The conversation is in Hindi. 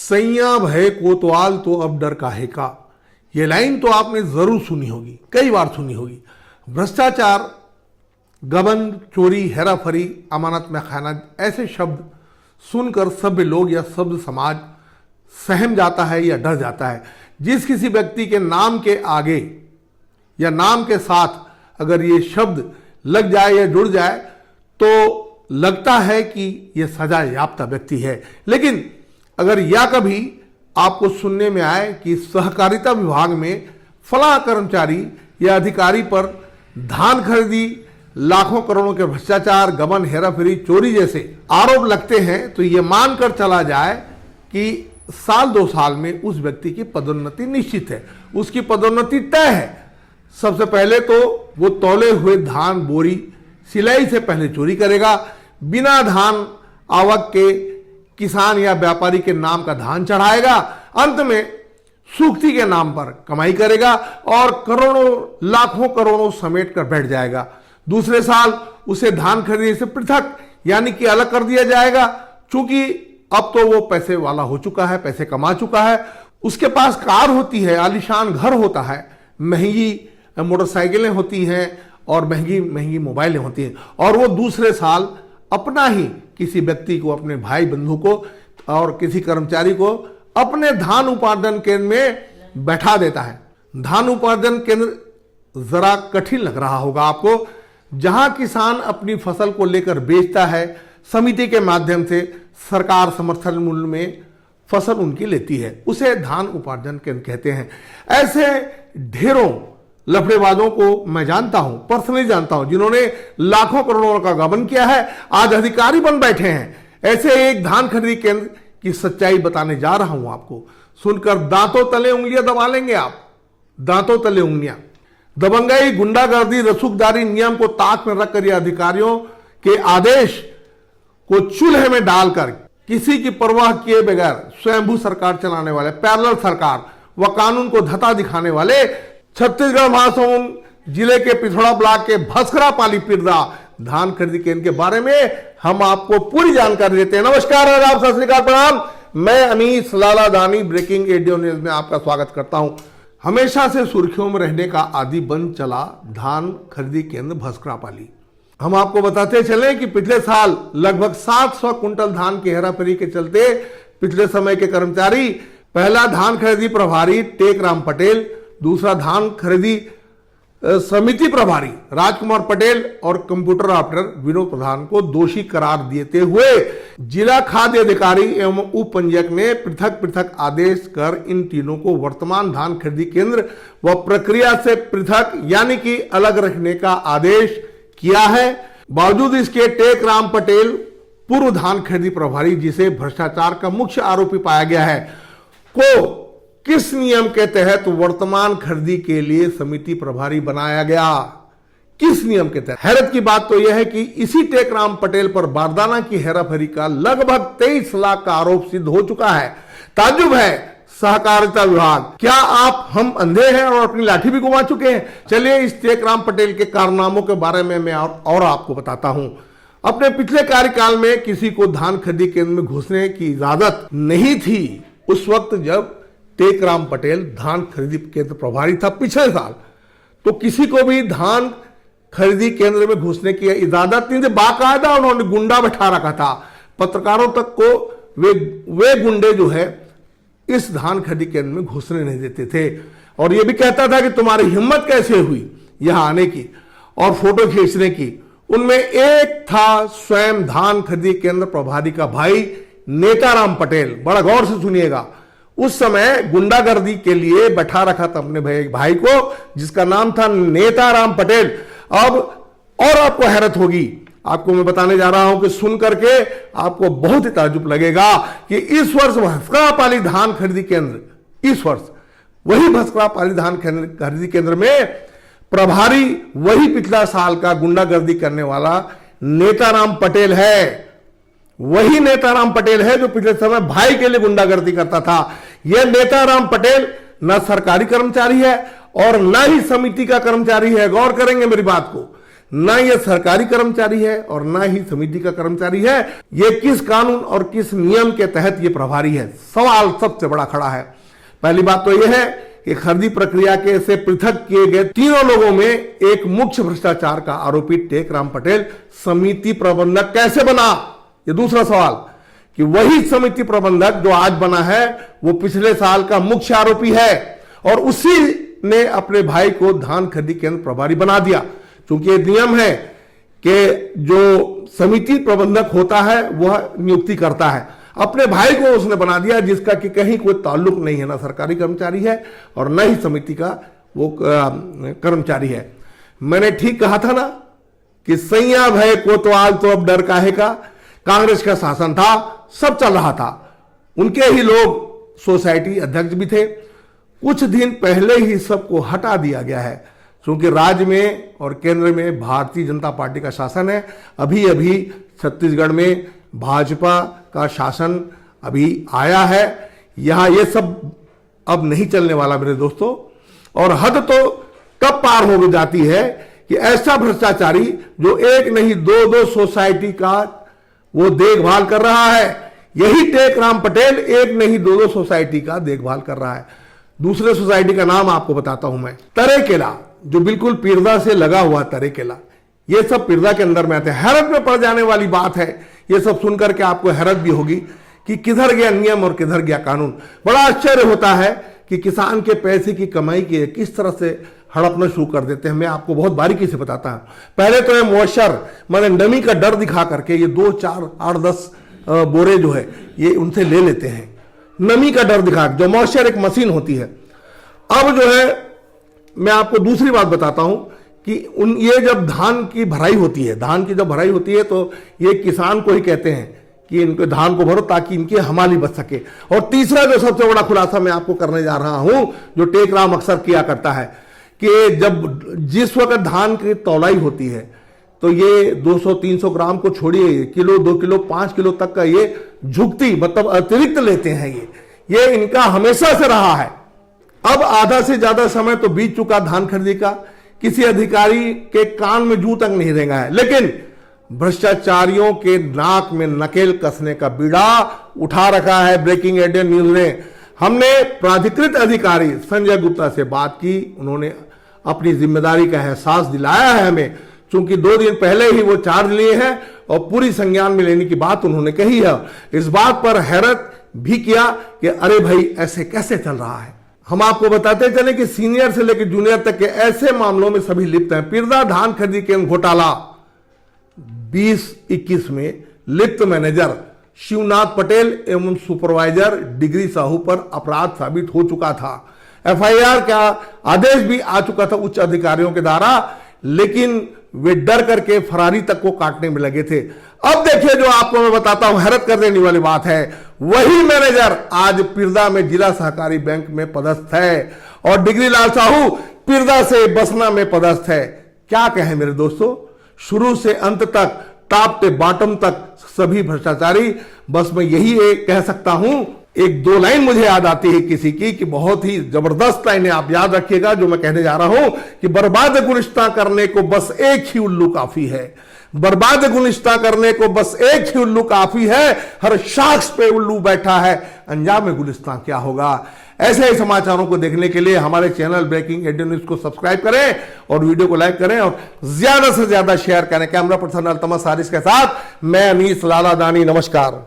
सैया भय कोतवाल तो अब डर काहे का। ये लाइन तो आपने जरूर सुनी होगी, कई बार सुनी होगी। भ्रष्टाचार, गबन, चोरी, हेराफेरी, अमानत में खाना, ऐसे शब्द सुनकर सभ्य लोग या सभ्य समाज सहम जाता है या डर जाता है। जिस किसी व्यक्ति के नाम के आगे या नाम के साथ अगर ये शब्द लग जाए या जुड़ जाए तो लगता है कि यह सजा याफ्ता व्यक्ति है। लेकिन अगर या कभी आपको सुनने में आए कि सहकारिता विभाग में फला कर्मचारी या अधिकारी पर धान खरीदी, लाखों करोड़ों के भ्रष्टाचार, गबन, हेराफेरी, चोरी जैसे आरोप लगते हैं तो ये मानकर चला जाए कि साल 2 साल में उस व्यक्ति की पदोन्नति निश्चित है, उसकी पदोन्नति तय है। सबसे पहले तो वो तौले हुए धान बोरी सिलाई से पहले चोरी करेगा, बिना धान आवक के किसान या व्यापारी के नाम का धान चढ़ाएगा, अंत में सूक्ति के नाम पर कमाई करेगा और करोड़ों लाखों करोड़ों समेट कर बैठ जाएगा। दूसरे साल उसे धान खरीदने से पृथक यानी कि अलग कर दिया जाएगा, क्योंकि अब तो वो पैसे वाला हो चुका है, पैसे कमा चुका है, उसके पास कार होती है, आलीशान घर होता है, महंगी मोटरसाइकिलें होती हैं और महंगी महंगी मोबाइलें होती हैं, और वो दूसरे साल अपना ही किसी व्यक्ति को, अपने भाई बंधु को और किसी कर्मचारी को अपने धान उपार्जन केंद्र में बैठा देता है। धान उपार्जन केंद्र जरा कठिन लग रहा होगा आपको, जहां किसान अपनी फसल को लेकर बेचता है, समिति के माध्यम से सरकार समर्थन मूल्य में फसल उनकी लेती है, उसे धान उपार्जन केंद्र कहते हैं। ऐसे ढेरों लफड़ेबाजों को मैं जानता हूं, पर्सनली जानता हूं, जिन्होंने लाखों करोड़ों का गबन किया है, आज अधिकारी बन बैठे हैं। ऐसे एक धान खरीदी केंद्र की सच्चाई बताने जा रहा हूं आपको, सुनकर दांतों तले उंगलियां दबा लेंगे आप, दांतों तले उंगलियां। दबंगाई, गुंडागर्दी, रसूखदारी नियम को ताक में रखकर ये अधिकारियों के आदेश को चूल्हे में डालकर किसी की परवाह किए बगैर स्वयंभू सरकार चलाने वाले, पैरेलल सरकार व कानून को धता दिखाने वाले छत्तीसगढ़ महासमुंद जिले के पिथौरा ब्लॉक के भस्करा पाली पिरदा धान खरीदी केंद्र के बारे में हम आपको पूरी जानकारी देते हैं। नमस्कार, आदाब, सत श्री अकाल, प्रणाम। मैं अनीस लाला दानी ब्रेकिंग एडियो न्यूज में आपका स्वागत करता हूं। हमेशा से सुर्खियों में रहने का आदि बन चला धान खरीदी केंद्र भस्करा पाली। हम आपको बताते चले कि पिछले साल लगभग 700 कुंटल धान की हेराफेरी के चलते पिछले समय के कर्मचारी, पहला धान खरीदी प्रभारी टेकराम पटेल, दूसरा धान खरीदी समिति प्रभारी राजकुमार पटेल और कंप्यूटर ऑपरेटर विनोद प्रधान को दोषी करार देते हुए जिला खाद्य अधिकारी एवं उप पंजीयक ने पृथक पृथक आदेश कर इन तीनों को वर्तमान धान खरीदी केंद्र व प्रक्रिया से पृथक यानी कि अलग रखने का आदेश किया है। बावजूद इसके टेकराम पटेल, पूर्व धान खरीदी प्रभारी जिसे भ्रष्टाचार का मुख्य आरोपी पाया गया है, को किस नियम के तहत वर्तमान खरीदी के लिए समिति प्रभारी बनाया गया, किस नियम के तहत। हैरत की बात तो यह है कि इसी टेकराम पटेल पर बारदाना की हेराफेरी का लगभग 23 लाख का आरोप सिद्ध हो चुका है। ताज्जुब है सहकारिता विभाग, क्या आप हम अंधे हैं और अपनी लाठी भी घुमा चुके हैं? चलिए इस टेकराम पटेल के कारनामों के बारे में मैं और आपको बताता हूं। अपने पिछले कार्यकाल में किसी को धान खरीदी केंद्र में घुसने की इजाजत नहीं थी उस वक्त जब टेकराम पटेल धान खरीदी केंद्र प्रभारी था पिछले साल, तो किसी को भी धान खरीदी केंद्र में घुसने की इजाजत नहीं थी। बाकायदा उन्होंने गुंडा बैठा रखा था, पत्रकारों तक को वे गुंडे जो है इस धान खरीदी केंद्र में घुसने नहीं देते थे, और यह भी कहता था कि तुम्हारी हिम्मत कैसे हुई यहां आने की और फोटो खींचने की। उनमें एक था स्वयं धान खरीदी केंद्र प्रभारी का भाई नेताराम पटेल। बड़ा गौर से सुनिएगा, उस समय गुंडागर्दी के लिए बैठा रखा था अपने भाई को, जिसका नाम था नेताराम पटेल। अब और आपको हैरत होगी, आपको मैं बताने जा रहा हूं कि सुन करके आपको बहुत ही ताज्जुब लगेगा कि इस वर्ष भस्करा पाली धान खरीदी केंद्र, इस वर्ष वही भस्करा पाली धान खरीदी केंद्र में प्रभारी वही पिछला साल का गुंडागर्दी करने वाला नेताराम पटेल है। वही नेताराम पटेल है जो पिछले समय भाई के लिए गुंडागर्दी करता था। यह नेताराम पटेल न सरकारी कर्मचारी है और न ही समिति का कर्मचारी है। गौर करेंगे मेरी बात को, ना ये सरकारी कर्मचारी है और ना ही समिति का कर्मचारी है। ये किस कानून और किस नियम के तहत ये प्रभारी है, सवाल सबसे बड़ा खड़ा है। पहली बात तो यह है कि खरीदी प्रक्रिया के से पृथक किए गए तीनों लोगों में एक मुख्य भ्रष्टाचार का आरोपी टेकराम पटेल समिति प्रबंधक कैसे बना। ये दूसरा सवाल कि वही समिति प्रबंधक जो आज बना है वो पिछले साल का मुख्य आरोपी है और उसी ने अपने भाई को धान खरीदी केंद्र प्रभारी बना दिया। क्योंकि नियम है कि जो समिति प्रबंधक होता है वह नियुक्ति करता है, अपने भाई को उसने बना दिया जिसका कि कहीं कोई ताल्लुक नहीं है, ना सरकारी कर्मचारी है और न ही समिति का वो कर्मचारी है। मैंने ठीक कहा था ना कि सैया भय कोतवाल तो अब डर काहे का। कांग्रेस का शासन था, सब चल रहा था, उनके ही लोग सोसाइटी अध्यक्ष भी थे। कुछ दिन पहले ही सबको हटा दिया गया है क्योंकि राज्य में और केंद्र में भारतीय जनता पार्टी का शासन है। अभी अभी छत्तीसगढ़ में भाजपा का शासन अभी आया है। यहां ये सब अब नहीं चलने वाला मेरे दोस्तों। और हद तो तब पार हो जाती है कि ऐसा भ्रष्टाचारी जो एक नहीं दो सोसाइटी का वो देखभाल कर रहा है, यही टेकराम पटेल एक नहीं दो सोसाइटी का देखभाल कर रहा है। दूसरे सोसाइटी का नाम आपको बताता हूं मैं, तरेकेला, जो बिल्कुल पीरदा से लगा हुआ तरेकेला। ये सब पीरदा के अंदर में आते हैं। हैरत में पड़ जाने वाली बात है, ये सब सुनकर के आपको हैरत भी होगी कि किधर गया नियम और किधर गया कानून। बड़ा आश्चर्य होता है कि किसान के पैसे की कमाई के किस तरह से हड़पना शुरू कर देते हैं। मैं आपको बहुत बारीकी से बताता हूं। पहले तो ये मॉइस्चर माने नमी का डर दिखा करके ये 2, 4, 8, 10 बोरे जो है ये उनसे ले लेते हैं, नमी का डर दिखा, जो मॉइस्चर एक मशीन होती है। अब जो है मैं आपको दूसरी बात बताता हूं कि ये जब धान की भराई होती है, धान की जब भराई होती है तो ये किसान को ही कहते हैं कि इनको धान को भरो ताकि इनकी हमाली बच सके। और तीसरा जो सबसे बड़ा खुलासा मैं आपको करने जा रहा हूं, जो टेकराम अक्सर किया करता है कि जब जिस वक्त धान की तौलाई होती है तो ये 200-300 ग्राम को छोड़िए, किलो, 2 किलो, 5 किलो तक का ये झुकती मतलब अतिरिक्त लेते हैं। ये इनका हमेशा से रहा है। अब आधा से ज्यादा समय तो बीत चुका धान खरीदी का, किसी अधिकारी के कान में जू तक नहीं रेंगा है, लेकिन भ्रष्टाचारियों के नाक में नकेल कसने का बीड़ा उठा रखा है ब्रेकिंग इंडियन न्यूज ने। हमने प्राधिकृत अधिकारी संजय गुप्ता से बात की, उन्होंने अपनी जिम्मेदारी का एहसास दिलाया है हमें, क्योंकि 2 दिन पहले ही वो चार्ज लिए हैं और पूरी संज्ञान में लेने की बात उन्होंने कही है। इस बात पर हैरत भी किया कि अरे भाई ऐसे कैसे चल रहा है। हम आपको बताते चले कि सीनियर से लेकर जूनियर तक के ऐसे मामलों में सभी लिप्त हैं। पीरदा धान खरीदी केंद्र घोटाला 2021 में लिप्त मैनेजर शिवनाथ पटेल एवं सुपरवाइजर डिग्री साहू पर अपराध साबित हो चुका था। एफआईआर का आदेश भी आ चुका था उच्च अधिकारियों के द्वारा, लेकिन वे डर करके फरारी तक को काटने में लगे थे। अब देखिए जो आपको मैं बताता हूं, हैरत कर देने वाली बात है, वही मैनेजर आज पीरदा में जिला सहकारी बैंक में पदस्थ है और डिग्री लाल साहू पीरदा से बसना में पदस्थ है। क्या कहें मेरे दोस्तों, शुरू से अंत तक, टॉप से बॉटम तक सभी भ्रष्टाचारी। बस मैं यही एक कह सकता हूं, 1-2 लाइन मुझे याद आती है किसी की कि बहुत ही जबरदस्त लाइनें आप याद रखिएगा जो मैं कहने जा रहा हूं कि बर्बाद गुलिस्तां करने को बस एक ही उल्लू काफी है। बर्बाद गुलिस्तां करने को बस एक ही उल्लू काफी है, हर शख्स पे उल्लू बैठा है, अंजाम गुलिस्तां क्या होगा। ऐसे ही समाचारों को देखने के लिए हमारे चैनल ब्रेकिंग इंडियन न्यूज को सब्सक्राइब करें और वीडियो को लाइक करें और ज्यादा से ज्यादा शेयर करें। कैमरा पर्सन अल्तमस हारिस के साथ मैं अनीस लाला दानी, नमस्कार।